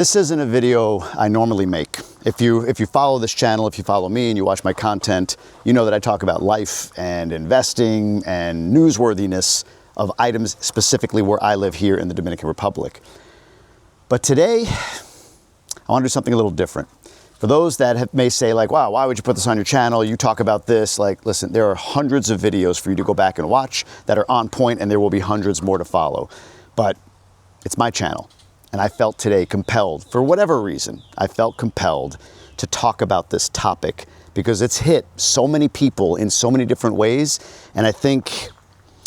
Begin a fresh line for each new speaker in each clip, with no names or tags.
This isn't a video I normally make. If you follow this channel, if you follow me and you watch my content, you know that I talk about life and investing and newsworthiness of items specifically where I live here in the Dominican Republic. But today, I want to do something a little different. For those that may say like, wow, why would you put this on your channel? You talk about this. Like, listen, there are hundreds of videos for you to go back and watch that are on point, and there will be hundreds more to follow. But it's my channel. And I felt today compelled, for whatever reason, I felt compelled to talk about this topic because it's hit so many people in so many different ways. And I think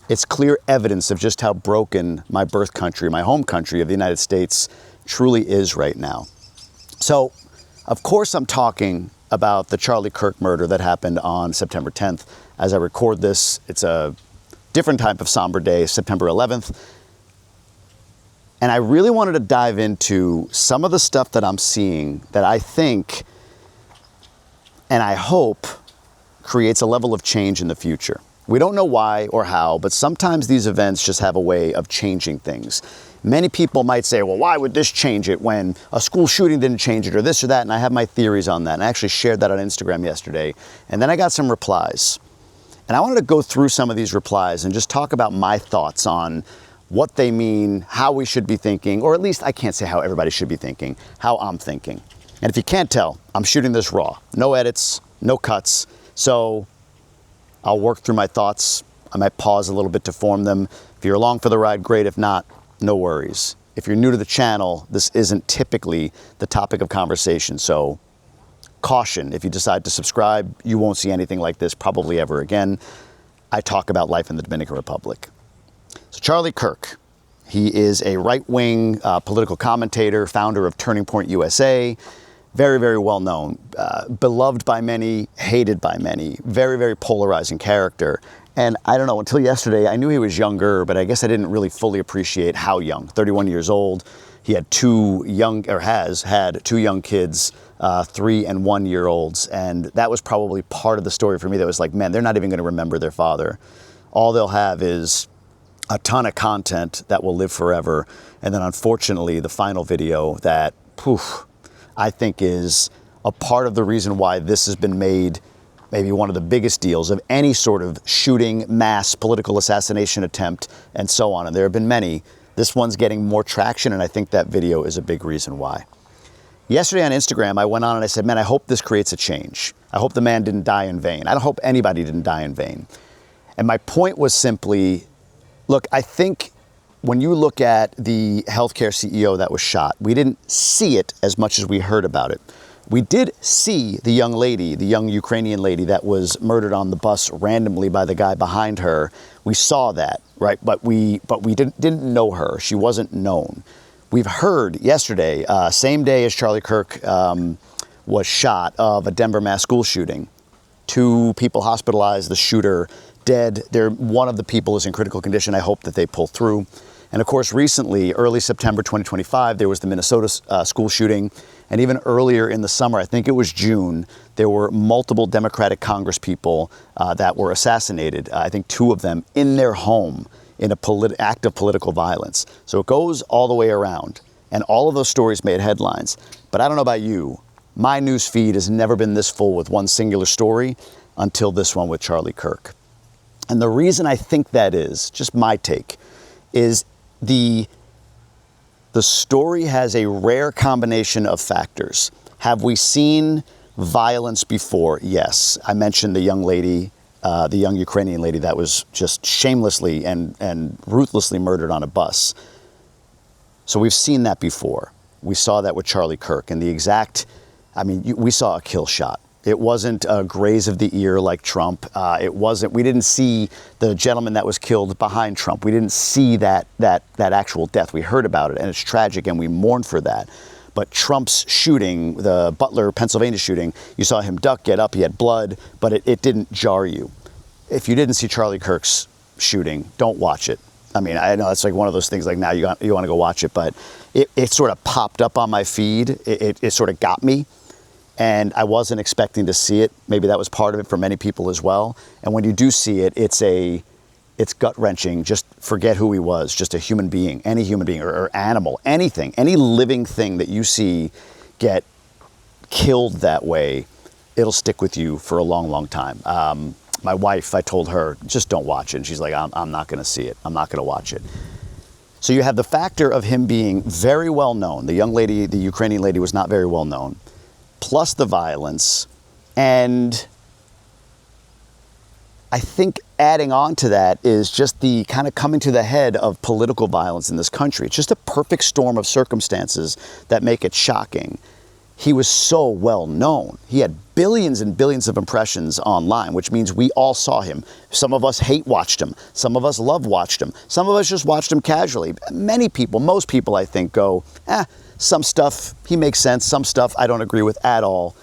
it's clear evidence of just how broken my birth country, my home country of the United States truly is right now. So, of course, I'm talking about the Charlie Kirk murder that happened on September 10th. As I record this, it's a different type of somber day, September 11th. And I really wanted to dive into some of the stuff that I'm seeing that I think, and I hope, creates a level of change in the future. We don't know why or how, but sometimes these events just have a way of changing things. Many people might say, well, why would this change it when a school shooting didn't change it or this or that? And I have my theories on that. And I actually shared that on Instagram yesterday. And then I got some replies. And I wanted to go through some of these replies and just talk about my thoughts on what they mean, how we should be thinking, or at least I can't say how everybody should be thinking, how I'm thinking. And if you can't tell, I'm shooting this raw. No edits, no cuts. So I'll work through my thoughts. I might pause a little bit to form them. If you're along for the ride, great. If not, no worries. If you're new to the channel, this isn't typically the topic of conversation. So caution, if you decide to subscribe, you won't see anything like this probably ever again. I talk about life in the Dominican Republic. So Charlie Kirk, he is a right-wing political commentator, founder of Turning Point USA, very, very well known, beloved by many, hated by many, very, very polarizing character. And I don't know, until yesterday, I knew he was younger, but I guess I didn't really fully appreciate how young. 31 years old. He had has had two young kids, 3 and 1 year olds. And that was probably part of the story for me that was like, man, they're not even going to remember their father. All they'll have is a ton of content that will live forever. And then unfortunately, the final video that, I think is a part of the reason why this has been made maybe one of the biggest deals of any sort of shooting, mass, political assassination attempt, and so on. And there have been many. This one's getting more traction, and I think that video is a big reason why. Yesterday on Instagram, I went on and I said, man, I hope this creates a change. I hope the man didn't die in vain. I don't hope anybody didn't die in vain. And my point was simply, look, I think when you look at the healthcare CEO that was shot, we didn't see it as much as we heard about it. We did see the young lady, the young Ukrainian lady that was murdered on the bus randomly by the guy behind her. We saw that, right? But we didn't know her. She wasn't known. We've heard yesterday, same day as Charlie Kirk was shot, of a Denver mass school shooting. 2 people hospitalized, the shooter dead. One of the people is in critical condition. I hope that they pull through. And of course, recently, early September 2025, there was the Minnesota school shooting. And even earlier in the summer, I think it was June, there were multiple Democratic Congress people that were assassinated. I think 2 of them in their home in an act of political violence. So it goes all the way around. And all of those stories made headlines. But I don't know about you. My news feed has never been this full with one singular story until this one with Charlie Kirk. And the reason I think that is, just my take, is the story has a rare combination of factors. Have we seen violence before? Yes. I mentioned the young lady, the young Ukrainian lady that was just shamelessly and ruthlessly murdered on a bus. So we've seen that before. We saw that with Charlie Kirk, and we saw a kill shot. It wasn't a graze of the ear like Trump. We didn't see the gentleman that was killed behind Trump. We didn't see that actual death. We heard about it, and it's tragic, and we mourn for that. But Trump's shooting, the Butler, Pennsylvania shooting, you saw him duck, get up, he had blood, but it didn't jar you. If you didn't see Charlie Kirk's shooting, don't watch it. I mean, I know it's like one of those things like now you want to go watch it, but it sort of popped up on my feed. It sort of got me. And I wasn't expecting to see it. Maybe that was part of it for many people as well. And when you do see it, it's a it's gut-wrenching. Just forget who he was, just a human being, any human being or animal, anything, any living thing that you see get killed that way, it'll stick with you for a long, long time. My wife, I told her, just don't watch it. And she's like, I'm not going to see it. I'm not going to watch it. So you have the factor of him being very well known. The young lady, the Ukrainian lady, was not very well known, plus the violence. And I think adding on to that is just the kind of coming to the head of political violence in this country. It's just a perfect storm of circumstances that make it shocking. He was so well known. He had billions and billions of impressions online, which means we all saw him. Some of us hate watched him. Some of us love watched him. Some of us just watched him casually. Many people, most people I think go, some stuff he makes sense. Some stuff I don't agree with at all.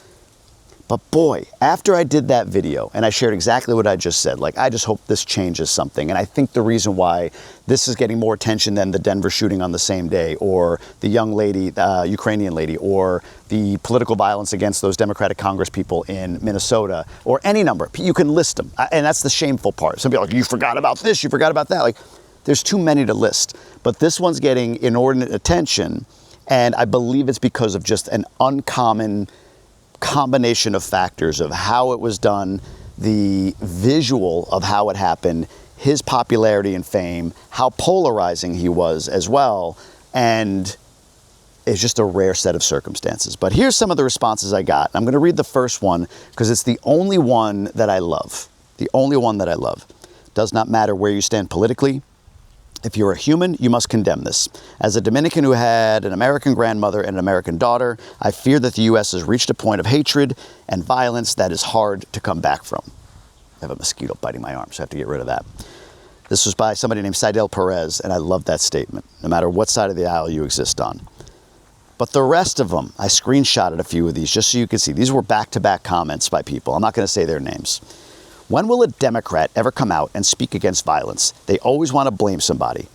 But boy, after I did that video and I shared exactly what I just said, like, I just hope this changes something. And I think the reason why this is getting more attention than the Denver shooting on the same day, or the young lady, Ukrainian lady, or the political violence against those Democratic Congress people in Minnesota, or any number, you can list them. And that's the shameful part. Some people are like, you forgot about this, you forgot about that. Like, there's too many to list. But this one's getting inordinate attention. And I believe it's because of just an uncommon combination of factors of how it was done, the visual of how it happened, his popularity and fame, how polarizing he was as well, and it's just a rare set of circumstances. But here's some of the responses I got. I'm going to read the first one because it's the only one that I love. The only one that I love. Does not matter where you stand politically. If you're a human, you must condemn this. As a Dominican who had an American grandmother and an American daughter, I fear that the U.S. has reached a point of hatred and violence that is hard to come back from. I have a mosquito biting my arm, so I have to get rid of that. This was by somebody named Seidel Perez, and I love that statement, no matter what side of the aisle you exist on. But the rest of them, I screenshotted a few of these just so you can see. These were back-to-back comments by people. I'm not going to say their names. When will a Democrat ever come out and speak against violence? They always want to blame somebody.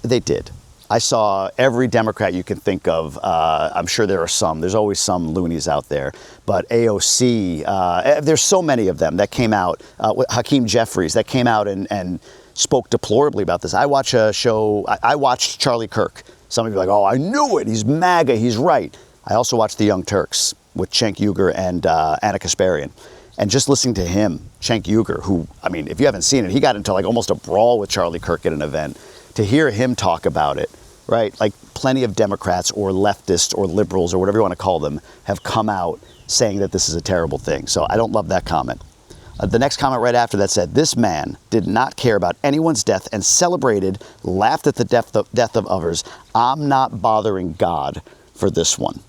They did. I saw every Democrat you can think of. I'm sure there are some. There's always some loonies out there. But AOC, there's so many of them that came out. Hakeem Jeffries, that came out and spoke deplorably about this. I watch a show. I watched Charlie Kirk. Some of you are like, oh, I knew it. He's MAGA. He's right. I also watched The Young Turks with Cenk Uygur and Anna Kasparian. And just listening to him, Cenk Uygur, who, I mean, if you haven't seen it, he got into like almost a brawl with Charlie Kirk at an event. To hear him talk about it, right? Like plenty of Democrats or leftists or liberals or whatever you want to call them have come out saying that this is a terrible thing. So I don't love that comment. The next comment right after that said, this man did not care about anyone's death and celebrated, laughed at the death of others. I'm not bothering God for this one.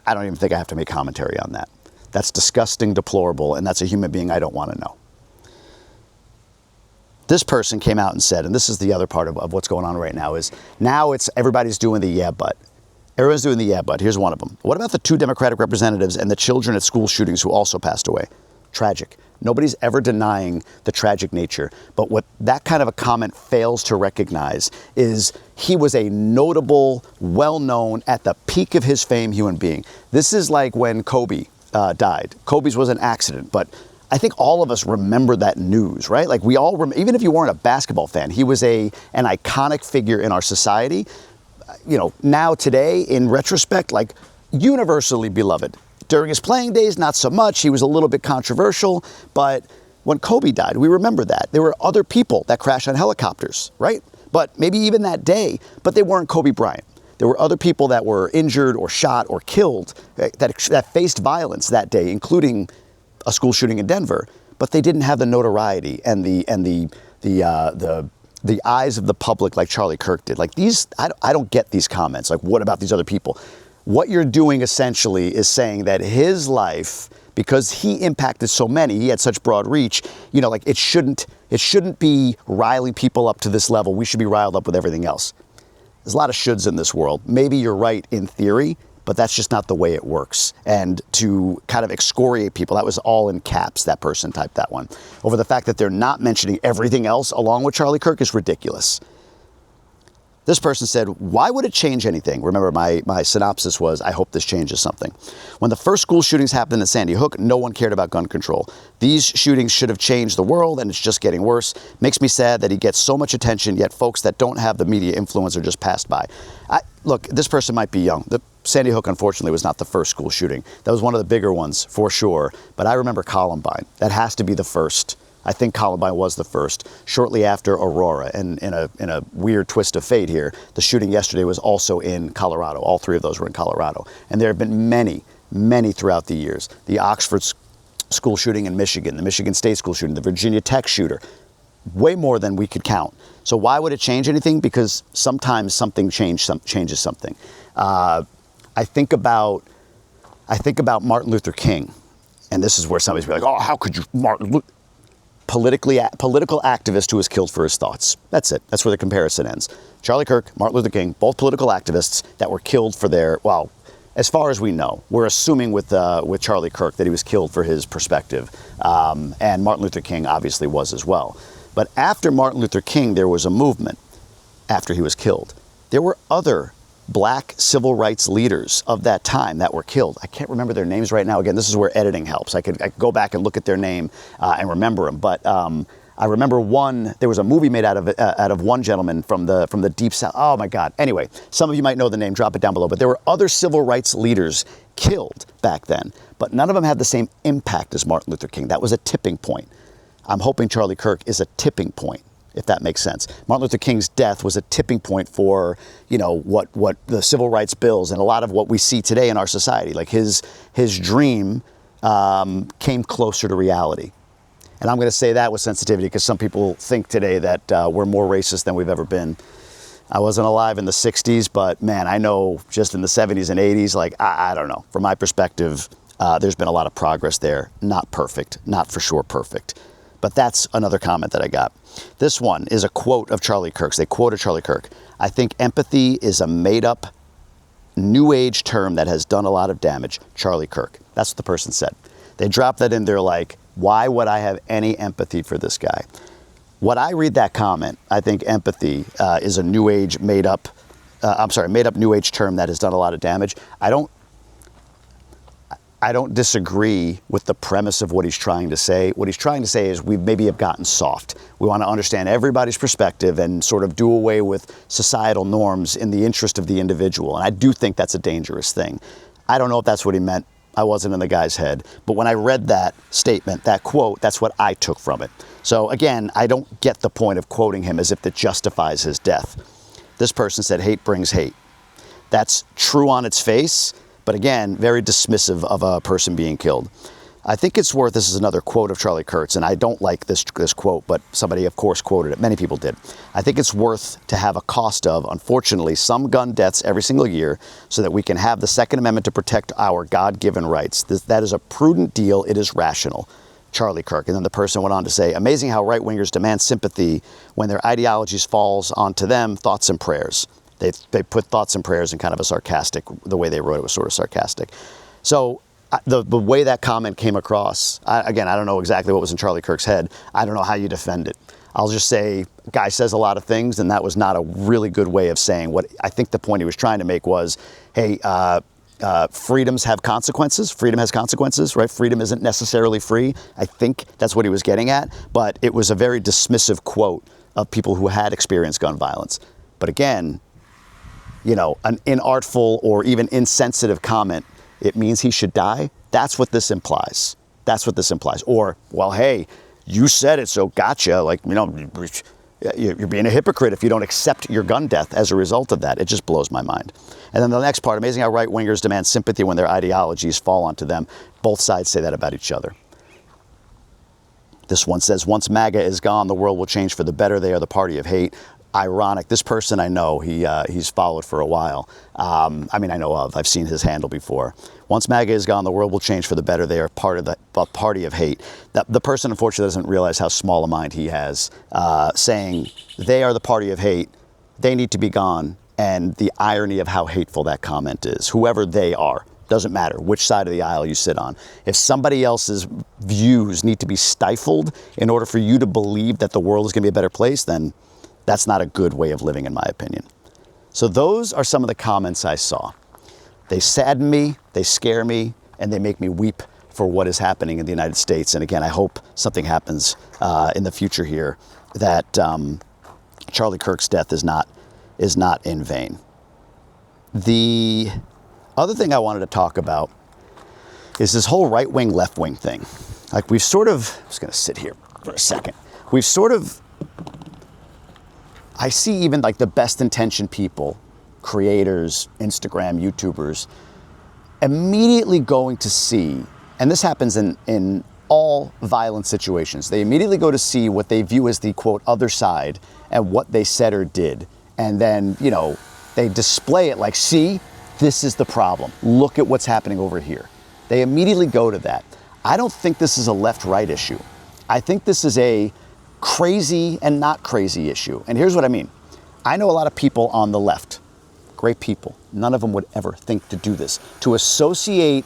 I don't even think I have to make commentary on that. That's disgusting, deplorable, and that's a human being I don't want to know. This person came out and said, and this is the other part of what's going on right now, is now it's everybody's doing the yeah, but. Everyone's doing the yeah, but. Here's one of them. What about the 2 Democratic representatives and the children at school shootings who also passed away? Tragic. Nobody's ever denying the tragic nature. But what that kind of a comment fails to recognize is he was a notable, well-known, at the peak of his fame human being. This is like when Kobe died. Kobe's was an accident, but I think all of us remember that news, right? Like we all, even if you weren't a basketball fan, he was an iconic figure in our society. You know, now today, in retrospect, like universally beloved. During his playing days, not so much. He was a little bit controversial, but when Kobe died, we remember that. There were other people that crashed on helicopters, right? But maybe even that day, but they weren't Kobe Bryant. There were other people that were injured or shot or killed that faced violence that day, including a school shooting in Denver, but they didn't have the notoriety and the eyes of the public like Charlie Kirk did. Like these, I don't get these comments. Like, what about these other people? What you're doing essentially is saying that his life, because he impacted so many, he had such broad reach, you know, like it shouldn't be riling people up to this level. We should be riled up with everything else. There's a lot of shoulds in this world. Maybe you're right in theory, but that's just not the way it works. And to kind of excoriate people, that was all in caps, that person typed that one, over the fact that they're not mentioning everything else along with Charlie Kirk is ridiculous. This person said, why would it change anything? Remember, my synopsis was, I hope this changes something. When the first school shootings happened in Sandy Hook, no one cared about gun control. These shootings should have changed the world, and it's just getting worse. Makes me sad that he gets so much attention, yet folks that don't have the media influence are just passed by. Look, this person might be young. The Sandy Hook, unfortunately, was not the first school shooting. That was one of the bigger ones, for sure. But I remember Columbine. That has to be the first. I think Columbine was the first, shortly after Aurora. And in a weird twist of fate here, the shooting yesterday was also in Colorado. All three of those were in Colorado. And there have been many, many throughout the years. The Oxford school shooting in Michigan, the Michigan State school shooting, the Virginia Tech shooter. Way more than we could count. So why would it change anything? Because sometimes something changes something. I think about Martin Luther King. And this is where somebody's be like, oh, how could you, Martin Luther? Political activist who was killed for his thoughts. That's it. That's where the comparison ends. Charlie Kirk, Martin Luther King, both political activists that were killed for their, well, as far as we know, we're assuming with Charlie Kirk that he was killed for his perspective. And Martin Luther King obviously was as well. But after Martin Luther King, there was a movement after he was killed. There were other black civil rights leaders of that time that were killed. I can't remember their names right now. Again, this is where editing helps. I could go back and look at their name and remember them. But I remember there was a movie made out of one gentleman from the Deep South. Oh my God. Anyway, some of you might know the name, drop it down below. But there were other civil rights leaders killed back then, but none of them had the same impact as Martin Luther King. That was a tipping point. I'm hoping Charlie Kirk is a tipping point, if that makes sense. Martin Luther King's death was a tipping point for, what the civil rights bills and a lot of what we see today in our society. Like his dream came closer to reality. And I'm going to say that with sensitivity because some people think today that we're more racist than we've ever been. I wasn't alive in the 60s, but man, I know just in the 70s and 80s, like, I don't know. From my perspective, there's been a lot of progress there. Not perfect, not for sure perfect. But that's another comment that I got. This one is a quote of Charlie Kirk's. They quoted Charlie Kirk. I think empathy is a made-up new age term that has done a lot of damage. Charlie Kirk. That's what the person said. They dropped that in there like, why would I have any empathy for this guy? When I read that comment, I think empathy is a new age made-up new age term that has done a lot of damage. I don't disagree with the premise of what he's trying to say. What he's trying to say is we maybe have gotten soft. We want to understand everybody's perspective and sort of do away with societal norms in the interest of the individual. And I do think that's a dangerous thing. I don't know if that's what he meant. I wasn't in the guy's head. But when I read that statement, that quote, that's what I took from it. So again, I don't get the point of quoting him as if that justifies his death. This person said, hate brings hate. That's true on its face. But again, very dismissive of a person being killed. I think it's worth, this is another quote of Charlie Kirk's, and I don't like this quote, but somebody, of course, quoted it. Many people did. I think it's worth to have a cost of, unfortunately, some gun deaths every single year so that we can have the Second Amendment to protect our God-given rights. That is a prudent deal. It is rational. Charlie Kirk. And then the person went on to say, amazing how right-wingers demand sympathy when their ideologies falls onto them, thoughts and prayers. They put thoughts and prayers in kind of a sarcastic, the way they wrote it was sort of sarcastic. So the way that comment came across, again, I don't know exactly what was in Charlie Kirk's head. I don't know how you defend it. I'll just say, guy says a lot of things, and that was not a really good way of saying what I think the point he was trying to make was, hey, freedoms have consequences. Freedom has consequences, right? Freedom isn't necessarily free. I think that's what he was getting at, but it was a very dismissive quote of people who had experienced gun violence. But again, an inartful or even insensitive comment, it means he should die. That's what this implies. That's what this implies. Or, well, hey, you said it, so gotcha. Like, you're being a hypocrite if you don't accept your gun death as a result of that. It just blows my mind. And then the next part, amazing how right-wingers demand sympathy when their ideologies fall onto them. Both sides say that about each other. This one says, once MAGA is gone, the world will change for the better. They are the party of hate. Ironic. This person I know, he's followed for a while. I know of. I've seen his handle before. Once MAGA is gone, the world will change for the better. They are part of the party of hate. The person, unfortunately, doesn't realize how small a mind he has, saying they are the party of hate. They need to be gone. And the irony of how hateful that comment is. Whoever they are. Doesn't matter which side of the aisle you sit on. If somebody else's views need to be stifled in order for you to believe that the world is going to be a better place, then that's not a good way of living, in my opinion. So those are some of the comments I saw. They sadden me, they scare me, and they make me weep for what is happening in the United States. And again, I hope something happens in the future here, that Charlie Kirk's death is not in vain. The other thing I wanted to talk about is this whole right-wing, left-wing thing. Like we've sort of, I'm just gonna sit here for a second. We've sort of, I see even like the best intentioned people, creators, Instagram, YouTubers, immediately going to see, and this happens in all violent situations, they immediately go to see what they view as the quote other side and what they said or did. And then, you know, they display it like, see, this is the problem. Look at what's happening over here. They immediately go to that. I don't think this is a left-right issue. I think this is a crazy and not crazy issue. And here's what I mean. I know a lot of people on the left, great people. None of them would ever think to do this. To associate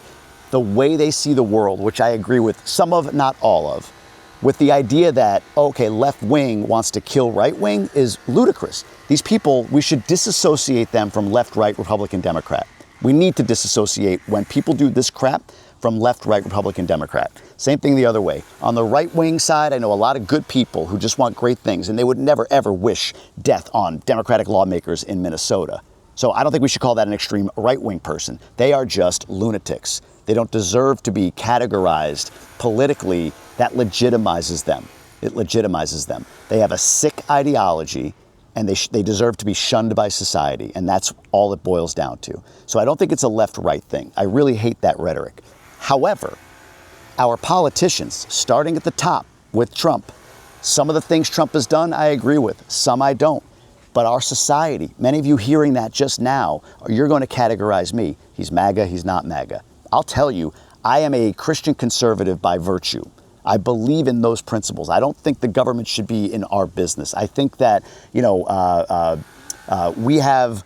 the way they see the world, which I agree with some of, not all of, with the idea that, okay, left wing wants to kill right wing is ludicrous. These people, we should disassociate them from left, right, Republican, Democrat. We need to disassociate when people do this crap from left, right, Republican, Democrat. Same thing the other way. On the right wing side, I know a lot of good people who just want great things, and they would never ever wish death on Democratic lawmakers in Minnesota. So I don't think we should call that an extreme right wing person. They are just lunatics. They don't deserve to be categorized politically. That legitimizes them. It legitimizes them. They have a sick ideology, and they deserve to be shunned by society, and that's all it boils down to. So I don't think it's a left-right thing. I really hate that rhetoric. However, our politicians, starting at the top with Trump, some of the things Trump has done, I agree with. Some I don't. But our society, many of you hearing that just now, you're going to categorize me. He's MAGA, he's not MAGA. I'll tell you, I am a Christian conservative by virtue. I believe in those principles. I don't think the government should be in our business. I think that, you know, we have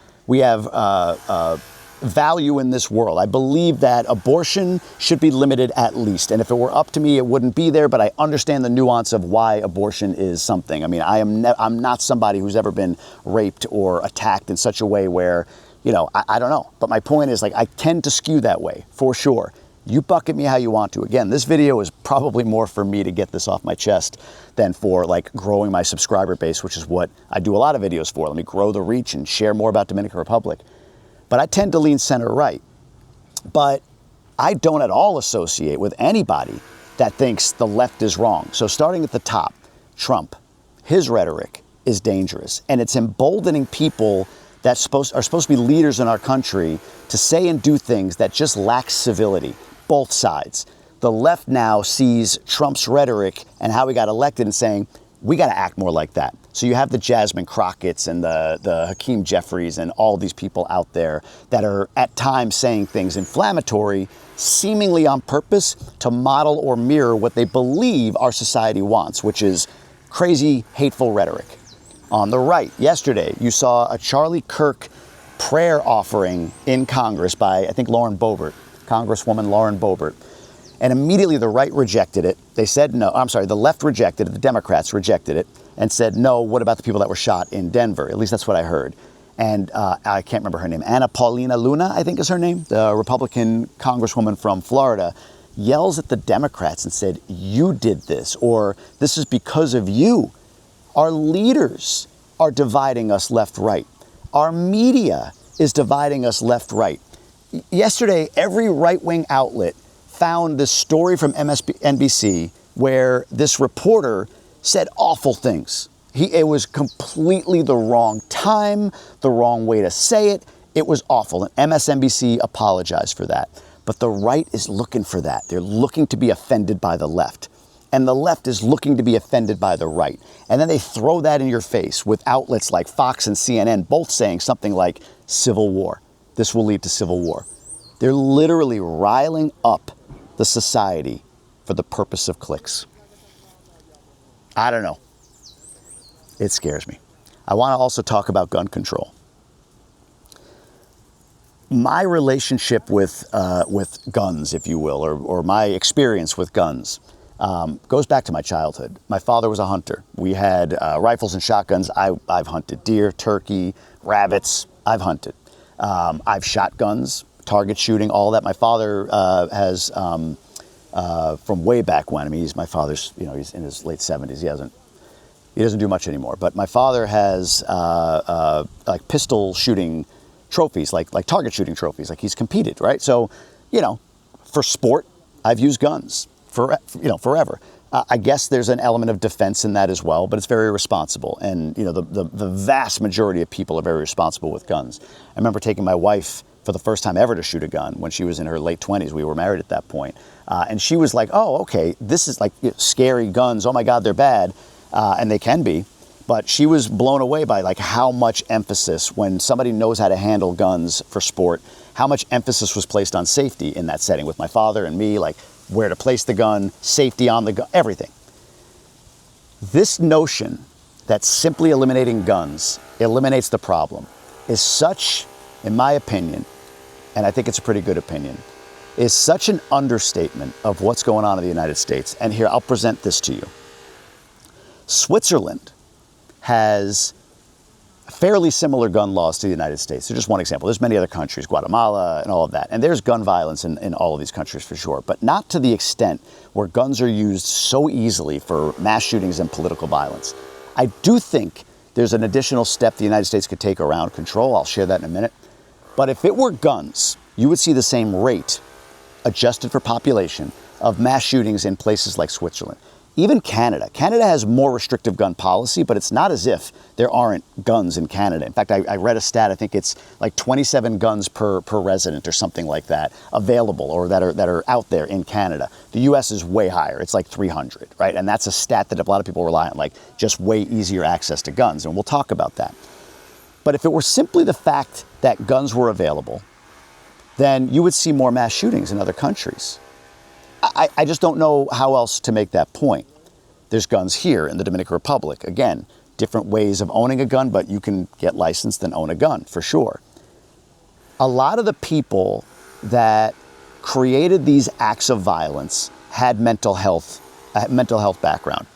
value in this world. I believe that abortion should be limited at least. And if it were up to me, it wouldn't be there, but I understand the nuance of why abortion is something. I mean, I'm not somebody who's ever been raped or attacked in such a way where, you know, I don't know. But my point is, like, I tend to skew that way, for sure. You bucket me how you want to. Again, this video is probably more for me to get this off my chest than for like growing my subscriber base, which is what I do a lot of videos for. Let me grow the reach and share more about Dominican Republic. But I tend to lean center right. But I don't at all associate with anybody that thinks the left is wrong. So starting at the top, Trump, his rhetoric is dangerous. And it's emboldening people that are supposed to be leaders in our country to say and do things that just lack civility. Both sides. The left now sees Trump's rhetoric and how he got elected and saying, we got to act more like that. So you have the Jasmine Crockett's and the Hakeem Jeffries and all these people out there that are at times saying things inflammatory, seemingly on purpose to model or mirror what they believe our society wants, which is crazy, hateful rhetoric. On the right, yesterday, you saw a Charlie Kirk prayer offering in Congress by, I think, Lauren Boebert, Congresswoman Lauren Boebert. And immediately the right rejected it. They said no. I'm sorry, the left rejected it. The Democrats rejected it and said, no, what about the people that were shot in Denver? At least that's what I heard. And I can't remember her name. Anna Paulina Luna, I think is her name. The Republican Congresswoman from Florida yells at the Democrats and said, you did this, or this is because of you. Our leaders are dividing us left-right. Our media is dividing us left-right. Yesterday, every right-wing outlet found this story from NBC where this reporter said awful things. It was completely the wrong time, the wrong way to say it. It was awful, and MSNBC apologized for that. But the right is looking for that. They're looking to be offended by the left. And the left is looking to be offended by the right. And then they throw that in your face with outlets like Fox and CNN, both saying something like civil war. This will lead to civil war. They're literally riling up the society for the purpose of clicks. I don't know. It scares me. I want to also talk about gun control. My relationship with guns, if you will, or my experience with guns, goes back to my childhood. My father was a hunter. We had rifles and shotguns. I've hunted deer, turkey, rabbits, I've hunted. I've shot guns, target shooting, all that. My father has, from way back when, I mean, my father's, he's in his late 70s. He doesn't do much anymore. But my father has like pistol shooting trophies, like target shooting trophies. Like he's competed, right? So, for sport, I've used guns forever. I guess there's an element of defense in that as well, but it's very responsible. And, the vast majority of people are very responsible with guns. I remember taking my wife for the first time ever to shoot a gun when she was in her late 20s. We were married at that point. And she was like, oh, okay, this is like scary guns. Oh my God, they're bad. And they can be. But she was blown away by like how much emphasis, when somebody knows how to handle guns for sport, how much emphasis was placed on safety in that setting with my father and me, like where to place the gun, safety on the gun, everything. This notion that simply eliminating guns eliminates the problem is such, in my opinion, and I think it's a pretty good opinion, is such an understatement of what's going on in the United States. And here, I'll present this to you. Switzerland has fairly similar gun laws to the United States. So just one example. There's many other countries, Guatemala and all of that. And there's gun violence in all of these countries for sure, but not to the extent where guns are used so easily for mass shootings and political violence. I do think there's an additional step the United States could take around control. I'll share that in a minute. But if it were guns, you would see the same rate, adjusted for population, of mass shootings in places like Switzerland. Even Canada. Canada has more restrictive gun policy, but it's not as if there aren't guns in Canada. In fact, I read a stat, I think it's like 27 guns per resident or something like that available or that are out there in Canada. The US is way higher. It's like 300, right? And that's a stat that a lot of people rely on, like just way easier access to guns. And we'll talk about that. But if it were simply the fact that guns were available, then you would see more mass shootings in other countries. I just don't know how else to make that point. There's guns here in the Dominican Republic. Again, different ways of owning a gun, but you can get licensed and own a gun for sure. A lot of the people that created these acts of violence had mental health background.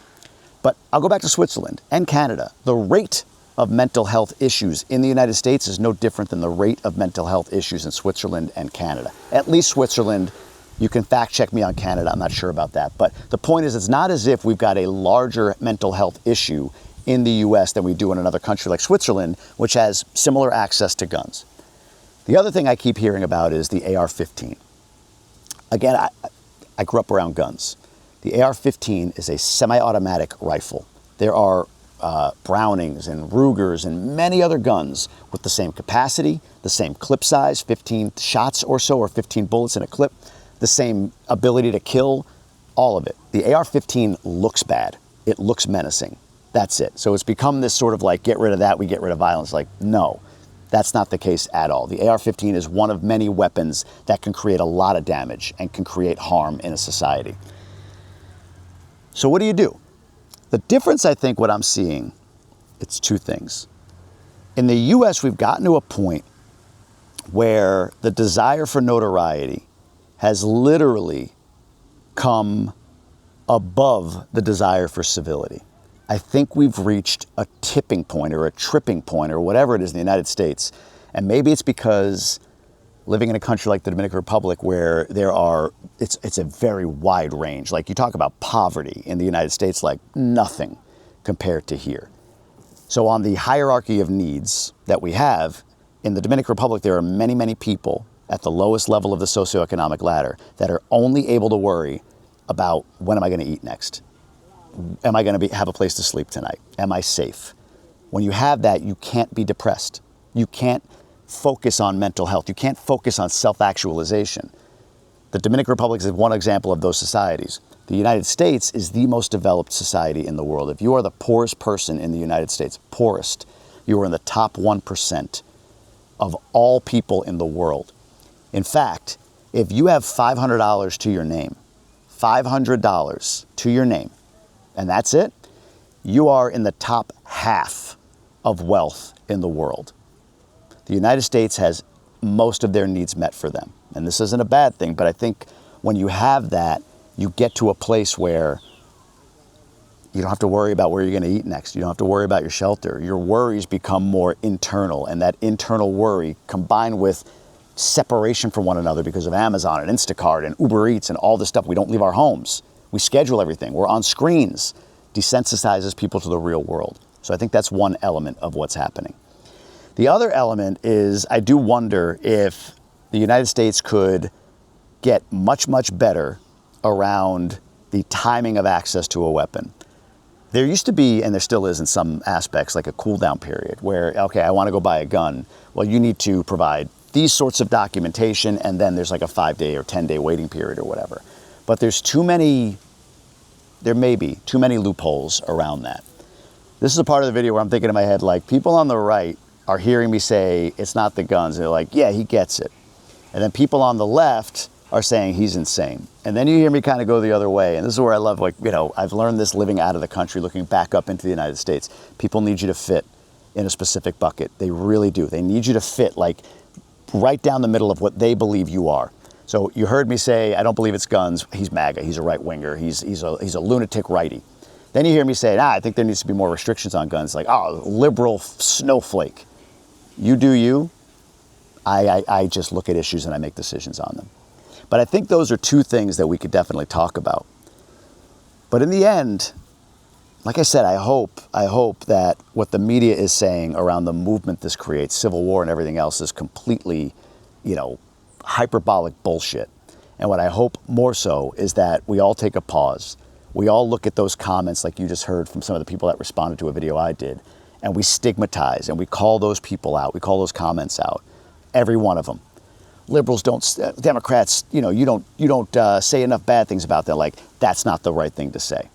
But I'll go back to Switzerland and Canada. The rate of mental health issues in the United States is no different than the rate of mental health issues in Switzerland and Canada. At least Switzerland. You can fact check me on Canada, I'm not sure about that. But the point is, it's not as if we've got a larger mental health issue in the US than we do in another country like Switzerland, which has similar access to guns. The other thing I keep hearing about is the AR-15. Again, I grew up around guns. The AR-15 is a semi-automatic rifle. There are Brownings and Rugers and many other guns with the same capacity, the same clip size, 15 shots or so, or 15 bullets in a clip, the same ability to kill, all of it. The AR-15 looks bad. It looks menacing. That's it. So it's become this sort of like, get rid of that, we get rid of violence. Like, no, that's not the case at all. The AR-15 is one of many weapons that can create a lot of damage and can create harm in a society. So what do? The difference, I think, what I'm seeing, it's two things. In the US, we've gotten to a point where the desire for notoriety has literally come above the desire for civility. I think we've reached a tipping point or a tripping point or whatever it is in the United States. And maybe it's because living in a country like the Dominican Republic where it's a very wide range. Like you talk about poverty in the United States, like nothing compared to here. So on the hierarchy of needs that we have, in the Dominican Republic, there are many, many people at the lowest level of the socioeconomic ladder that are only able to worry about when am I going to eat next? Am I going to have a place to sleep tonight? Am I safe? When you have that, you can't be depressed. You can't focus on mental health. You can't focus on self-actualization. The Dominican Republic is one example of those societies. The United States is the most developed society in the world. If you are the poorest person in the United States, poorest, you are in the top 1% of all people in the world. In fact, if you have $500 to your name, $500 to your name, and that's it, you are in the top half of wealth in the world. The United States has most of their needs met for them. And this isn't a bad thing, but I think when you have that, you get to a place where You don't have to worry about where you're going to eat next. You don't have to worry about your shelter. Your worries become more internal, and that internal worry combined with separation from one another because of Amazon and Instacart and Uber Eats and all this stuff. We don't leave our homes. We schedule everything. We're on screens. Desensitizes people to the real world. So I think that's one element of what's happening. The other element is I do wonder if the United States could get much, much better around the timing of access to a weapon. There used to be, and there still is in some aspects, like a cool down period where, okay, I want to go buy a gun. Well, you need to provide these sorts of documentation, and then there's like a 5-day or 10-day waiting period or whatever. But there may be too many loopholes around that. This is a part of the video where I'm thinking in my head, like, people on the right are hearing me say, it's not the guns. They're like, yeah, he gets it. And then people on the left are saying he's insane. And then you hear me kind of go the other way. And this is where I love, like, you know, I've learned this living out of the country, looking back up into the United States. People need you to fit in a specific bucket. They really do. They need you to fit, like, right down the middle of what they believe you are. So you heard me say, I don't believe it's guns. He's MAGA. He's a right-winger. He's a lunatic righty. Then you hear me say, I think there needs to be more restrictions on guns. Like, oh, liberal snowflake. You do you. I just look at issues and I make decisions on them. But I think those are two things that we could definitely talk about. But in the end, like I said, I hope that what the media is saying around the movement this creates, civil war and everything else, is completely, hyperbolic bullshit. And what I hope more so is that we all take a pause. We all look at those comments like you just heard from some of the people that responded to a video I did, and we stigmatize and we call those people out. We call those comments out. Every one of them. Liberals don't, Democrats, you don't say enough bad things about them. Like, that's not the right thing to say.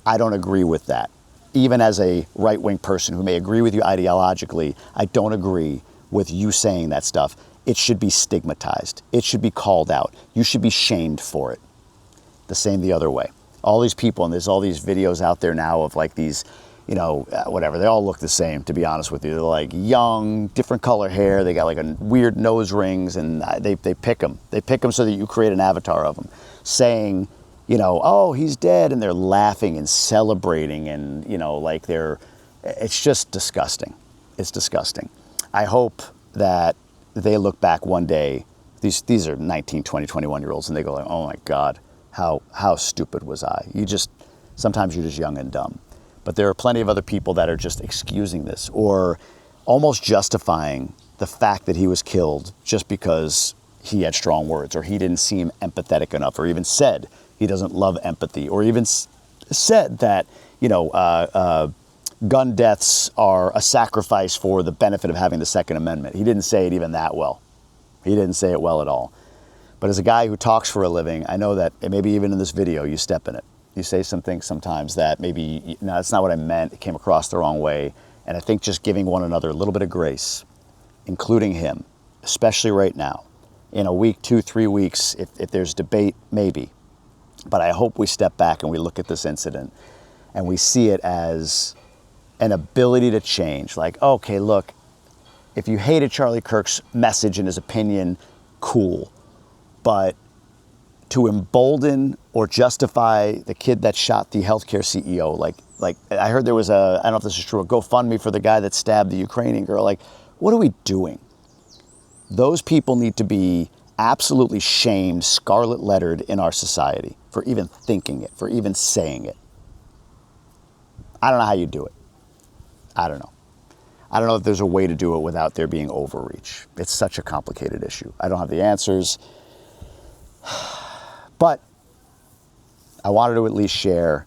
I don't agree with that. Even as a right-wing person who may agree with you ideologically, I don't agree with you saying that stuff. It should be stigmatized. It should be called out. You should be shamed for it. The same the other way. All these people, and there's all these videos out there now of like these, whatever, they all look the same, to be honest with you. They're like young, different color hair, they got like a weird nose rings, and they pick them. They pick them so that you create an avatar of them, saying, oh, he's dead, and they're laughing and celebrating, and, it's just disgusting. It's disgusting. I hope that they look back one day, these are 19, 20, 21-year-olds, and they go like, oh my God, how stupid was I? Sometimes you're just young and dumb. But there are plenty of other people that are just excusing this or almost justifying the fact that he was killed just because he had strong words or he didn't seem empathetic enough or even said he doesn't love empathy or even said that, gun deaths are a sacrifice for the benefit of having the Second Amendment. He didn't say it even that well. He didn't say it well at all. But as a guy who talks for a living, I know that maybe even in this video, you step in it. You say some things sometimes that maybe, no, that's not what I meant. It came across the wrong way. And I think just giving one another a little bit of grace, including him, especially right now, in a week, 2, 3 weeks, if there's debate, maybe. But I hope we step back and we look at this incident and we see it as an ability to change. Like, okay, look, if you hated Charlie Kirk's message and his opinion, cool. But to embolden or justify the kid that shot the healthcare CEO, like I heard there was I don't know if this is true, a GoFundMe for the guy that stabbed the Ukrainian girl. Like, what are we doing? Those people need to be absolutely shamed, scarlet lettered in our society for even thinking it, for even saying it. I don't know how you do it. I don't know. I don't know if there's a way to do it without there being overreach. It's such a complicated issue. I don't have the answers. But I wanted to at least share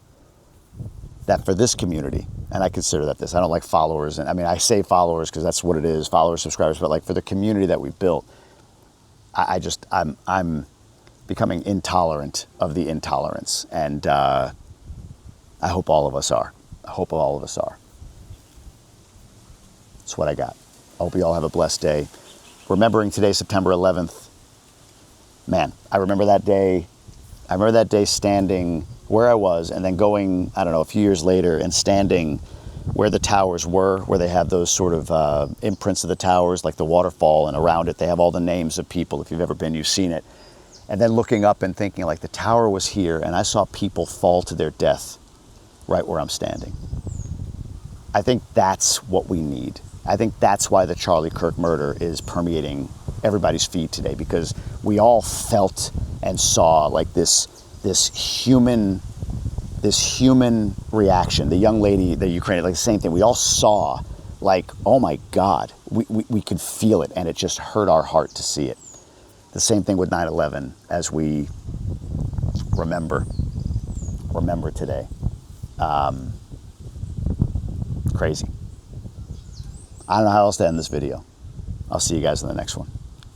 that for this community, and I consider that this, I don't like followers, and I mean, I say followers because that's what it is, followers, subscribers, but like for the community that we built, I'm becoming intolerant of the intolerance, and I hope all of us are. I hope all of us are. That's what I got. I hope you all have a blessed day. Remembering today, September 11th, man, I remember that day. I remember that day standing where I was and then going, I don't know, a few years later and standing where the towers were, where they have those sort of imprints of the towers, like the waterfall, and around it they have all the names of people. If you've ever been, you've seen it. And then looking up and thinking like the tower was here and I saw people fall to their death right where I'm standing. I think that's what we need. I think that's why the Charlie Kirk murder is permeating everybody's feed today, because we all felt and saw like this human reaction. The young lady, the Ukrainian, like the same thing. We all saw like, oh my God, we could feel it, and it just hurt our heart to see it. The same thing with 9/11 as we remember today. Crazy. I don't know how else to end this video. I'll see you guys in the next one.